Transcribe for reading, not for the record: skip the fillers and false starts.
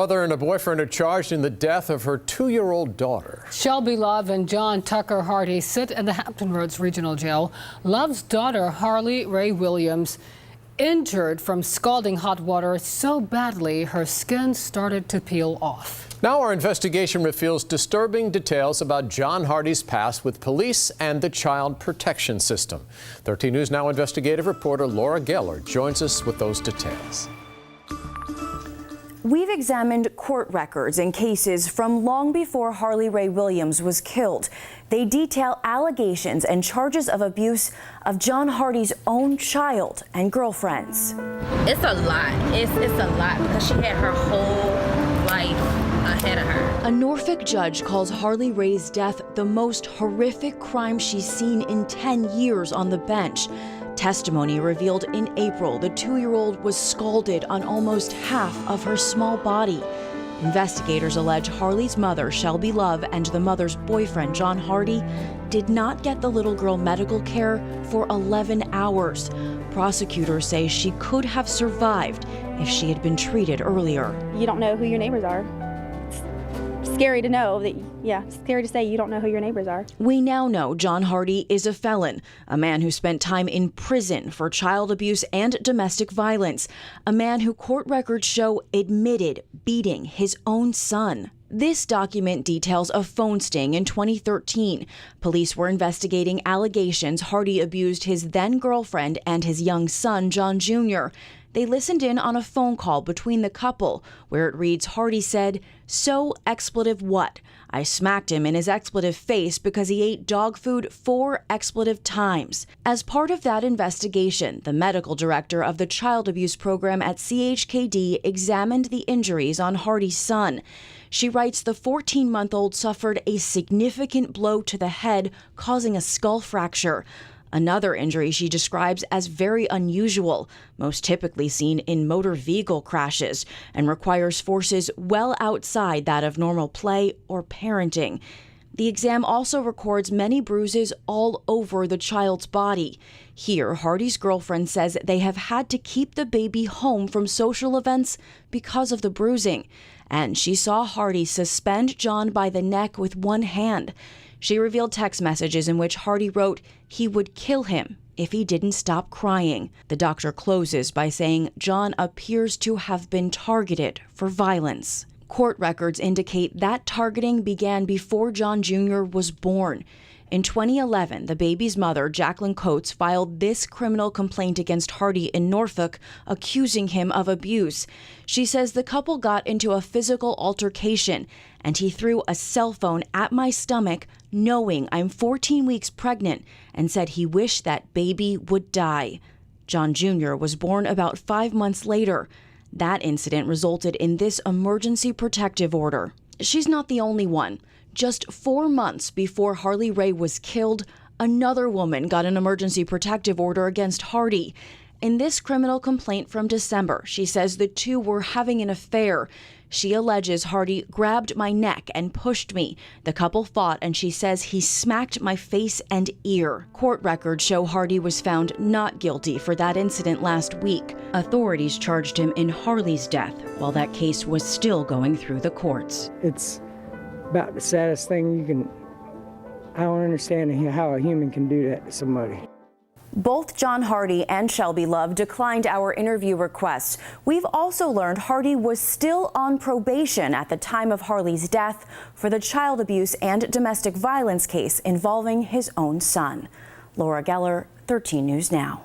Mother and a boyfriend are charged in the death of her 2-year-old daughter. Shelby Love and John Tucker Hardee sit in the Hampton Roads Regional Jail. Love's daughter, Harley Rae Williams, injured from scalding hot water so badly her skin started to peel off. Now our investigation reveals disturbing details about John Hardee's past with police and the Child Protection System. 13 News Now investigative reporter Laura Geller joins us with those details. We've examined court records and cases from long before Harley Rae Williams was killed. They detail allegations and charges of abuse of John Hardee's own child and girlfriends. It's a lot. It's a lot because she had her whole life ahead of her. A Norfolk judge calls Harley Rae's death the most horrific crime she's seen in 10 years on the bench. Testimony revealed in April the 2-year-old was scalded on almost half of her small body. Investigators allege Harley's mother, Shelby Love, and the mother's boyfriend, John Hardee, did not get the little girl medical care for 11 hours. Prosecutors say she could have survived if she had been treated earlier. You don't know who your neighbors are. It's scary to know that, it's scary to say you don't know who your neighbors are. We now know John Hardee is a felon, a man who spent time in prison for child abuse and domestic violence, a man who court records show admitted beating his own son. This document details a phone sting in 2013. Police were investigating allegations Hardee abused his then-girlfriend and his young son, John Jr. They listened in on a phone call between the couple, where it reads Hardee said, "So expletive what? I smacked him in his expletive face because he ate dog food 4 expletive times." As part of that investigation, the medical director of the child abuse program at CHKD examined the injuries on Hardee's son. She writes the 14-month-old suffered a significant blow to the head, causing a skull fracture. Another injury she describes as very unusual, most typically seen in motor vehicle crashes, and requires forces well outside that of normal play or parenting. The exam also records many bruises all over the child's body. Here, Hardee's girlfriend says they have had to keep the baby home from social events because of the bruising. And she saw Hardee suspend John by the neck with one hand. She revealed text messages in which Hardee wrote he would kill him if he didn't stop crying. The doctor closes by saying John appears to have been targeted for violence. Court records indicate that targeting began before John Jr. was born. In 2011, the baby's mother, Jacqueline Coates, filed this criminal complaint against Hardee in Norfolk, accusing him of abuse. She says the couple got into a physical altercation, and he threw a cell phone at my stomach, knowing I'm 14 weeks pregnant, and said he wished that baby would die. John Jr. was born about 5 months later. That incident resulted in this emergency protective order. She's not the only one. Just 4 months before Harley Rae was killed, another woman got an emergency protective order against Hardee. In this criminal complaint from December, she says the two were having an affair. She alleges Hardee grabbed my neck and pushed me. The couple fought, and she says he smacked my face and ear. Court records show Hardee was found not guilty for that incident last week. Authorities charged him in Harley's death while that case was still going through the courts. It's about the saddest thing you can. I don't understand how a human can do that to somebody. Both John Hardee and Shelby Love declined our interview request. We've also learned Hardee was still on probation at the time of Harley's death for the child abuse and domestic violence case involving his own son. Laura Geller, 13 News Now.